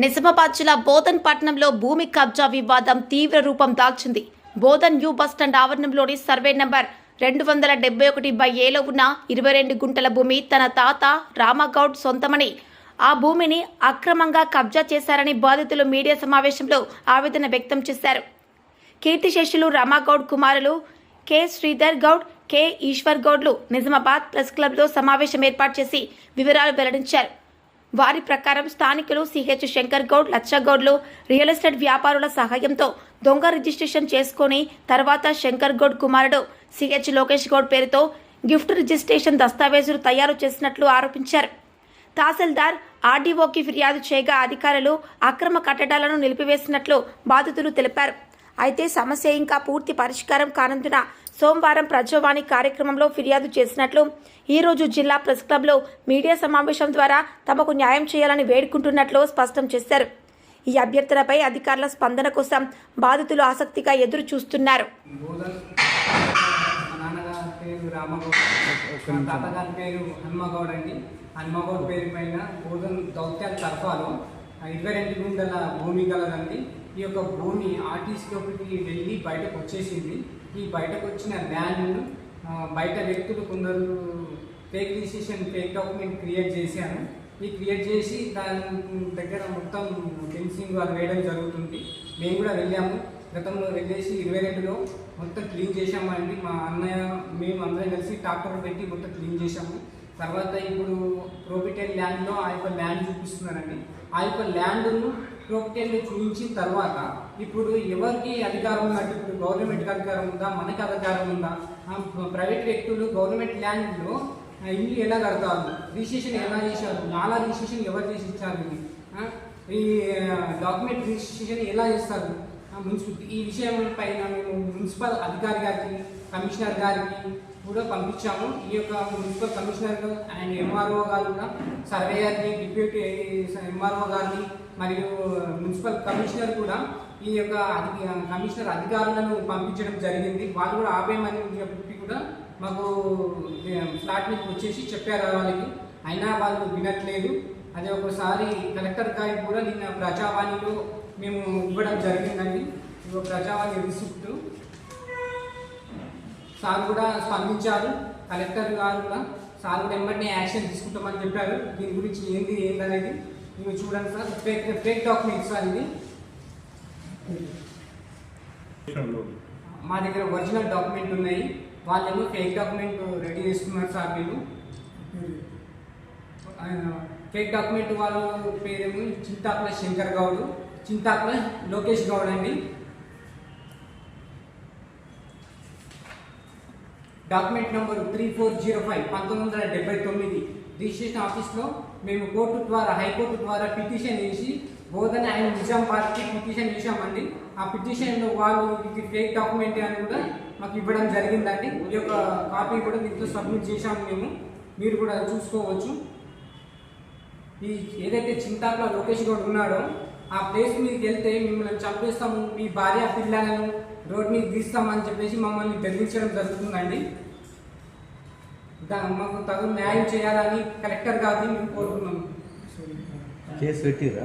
నిజామాబాద్ జిల్లా బోధన్ పట్టణంలో భూమి కబ్జా వివాదం తీవ్ర రూపం దాల్చింది. బోధన్ న్యూ బస్టాండ్ ఆవరణంలోని సర్వే నంబర్ 271/Aలో ఉన్న 22 గుంటల భూమి తన తాత రామగౌడ్ సొంతమని, ఆ భూమిని అక్రమంగా కబ్జా చేశారని బాధితులు మీడియా సమావేశంలో ఆవేదన వ్యక్తం చేశారు. కీర్తిశేషులు రామగౌడ్ కుమారులు కె శ్రీధర్ గౌడ్, కె ఈశ్వర్ గౌడ్లు నిజామాబాద్ ప్రెస్ క్లబ్లో సమావేశం ఏర్పాటు చేసి వివరాలు వెల్లడించారు. వారి ప్రకారం స్థానికులు సిహెచ్ శంకర్ గౌడ్, లచ్చగౌడ్లు రియల్ ఎస్టేట్ వ్యాపారుల సహాయంతో దొంగ రిజిస్ట్రేషన్ చేసుకుని తర్వాత శంకర్ గౌడ్ కుమారుడు సిహెచ్ లోకేష్ గౌడ్ పేరుతో గిఫ్ట్ రిజిస్ట్రేషన్ దస్తావేజులు తయారు చేసినట్లు ఆరోపించారు. తహసీల్దార్ ఆర్డీఓకి ఫిర్యాదు చేయగా అధికారులు అక్రమ కట్టడాలను నిలిపివేసినట్లు బాధితులు తెలిపారు. అయితే సమస్య ఇంకా పూర్తి పరిష్కారం కానందున సోమవారం ప్రజావాణి కార్యక్రమంలో ఫిర్యాదు చేసినట్లు, ఈరోజు జిల్లా ప్రెస్ క్లబ్లో మీడియా సమావేశం ద్వారా తమకు న్యాయం చేయాలని వేడుకుంటున్నట్లు స్పష్టం చేశారు. ఈ అభ్యర్థనపై అధికారుల స్పందన కోసం బాధితులు ఆసక్తిగా ఎదురు చూస్తున్నారు. హనుమగౌడ్ పేరు పైన బోధన్ దౌత్యాల తరఫాలో 22 గుంటల భూమి కలదండి. ఈ యొక్క భూమి ఆర్టీసీలోకి వెళ్ళి బయటకు వచ్చేసింది. ఈ బయటకు వచ్చిన ల్యాండ్ను బయట వ్యక్తులు కొందరు fake registration, fake document create చేశాను. ఈ క్రియేట్ చేసి దాని దగ్గర మొత్తం ఫెన్సింగ్ వాళ్ళు వేయడం జరుగుతుంది. మేము కూడా వెళ్ళాము. గతంలో వెళ్ళేసి 22లో మొత్తం క్లీన్ చేసామండి. మా అన్నయ్య మేము అందరం కలిసి ట్రాక్టర్ పెట్టి మొత్తం క్లీన్ చేసాము. తర్వాత ఇప్పుడు ప్రోపిటెల్ ల్యాండ్లో ఆ యొక్క ల్యాండ్ చూపిస్తున్నారండి. ఆ యొక్క ల్యాండ్ను ప్రోపిటెల్లో చూపించిన తర్వాత ఇప్పుడు ఎవరికి అధికారం ఉన్నట్టు, ఇప్పుడు గవర్నమెంట్కి అధికారం ఉందా, మనకి అధికారం ఉందా? ప్రైవేట్ వ్యక్తులు గవర్నమెంట్ ల్యాండ్లో ఇల్లు ఎలా కడతారు, రిజిస్ట్రేషన్ ఎలా చేశారు, నాలా రిజిస్ట్రేషన్ ఎవరు చేసి ఇచ్చారు, ఈ డాక్యుమెంట్ రిజిస్ట్రేషన్ ఎలా చేస్తారు, ఈ విషయం పైన మేము మున్సిపల్ అధికారి గారికి, కమిషనర్ గారికి కూడా పంపించాము. ఈ యొక్క మున్సిపల్ కమిషనర్ అండ్ ఎంఆర్ఓ గారు, సర్వేయర్ని, డిప్యూటీ ఎంఆర్ఓ గారిని మరియు మున్సిపల్ కమిషనర్ కూడా ఈ యొక్క కమిషనర్ అధికారులను పంపించడం జరిగింది. వాళ్ళు కూడా ఆపేయమని చెప్పి కూడా మాకు ఫ్లాట్ మీద వచ్చేసి చెప్పారు వాళ్ళకి. అయినా వాళ్ళు వినట్లేదు. అదే ఒకసారి కలెక్టర్ గారికి కూడా నిన్న ప్రజావాణిలో మేము ఇవ్వడం జరిగిందండి. ప్రజావాణి రిసిప్ట్ సార్ కూడా స్పందించారు. కలెక్టర్ గారు కూడా సార్ కూడా వెంబడినే యాక్షన్ తీసుకుంటామని చెప్పారు. దీని గురించి ఏందనేది మీరు చూడండి సార్. ఫేక్ డాక్యుమెంట్స్ సార్ ఇది. మా దగ్గర ఒరిజినల్ డాక్యుమెంట్ ఉన్నాయి, వాళ్ళేమో ఫేక్ డాక్యుమెంట్ రెడీ చేస్తున్నారు సార్. వీళ్ళు ఫేక్ డాక్యుమెంట్ వాళ్ళ పేరేమో చింతాకుల శంకర్ గౌడ్, చింతాకుల లోకేష్ గౌడ్ అండి. డాక్యుమెంట్ నెంబర్ 3405 1979 రిజిస్ట్రేషన్ ఆఫీస్లో మేము కోర్టు ద్వారా, హైకోర్టు ద్వారా పిటిషన్ వేసి బోధన్ అండ్ నిజామాబాద్కి పిటిషన్ వేసామండి. ఆ పిటిషన్లో వాళ్ళు ఇది ఫేక్ డాక్యుమెంట్ అని కూడా మాకు ఇవ్వడం జరిగిందండి. ఈ యొక్క కాపీ కూడా దీంట్లో సబ్మిట్ చేశాము మేము. మీరు కూడా చూసుకోవచ్చు. ఈ ఏదైతే చింతాకుల లోకేష్ గౌడ్ ఉన్నాడో ఆ ప్లేస్ మీదకి వెళ్తే మిమ్మల్ని చంపేస్తాము, మీ భార్య పిల్లలను రోడ్ మీద తీస్తామని చెప్పేసి మమ్మల్ని బెదిరించడం జరుగుతుందండి. మాకు తగు న్యాయం చేయాలని కలెక్టర్ గారిని మేము కోరుతున్నాము. కేసు పెట్టిరా?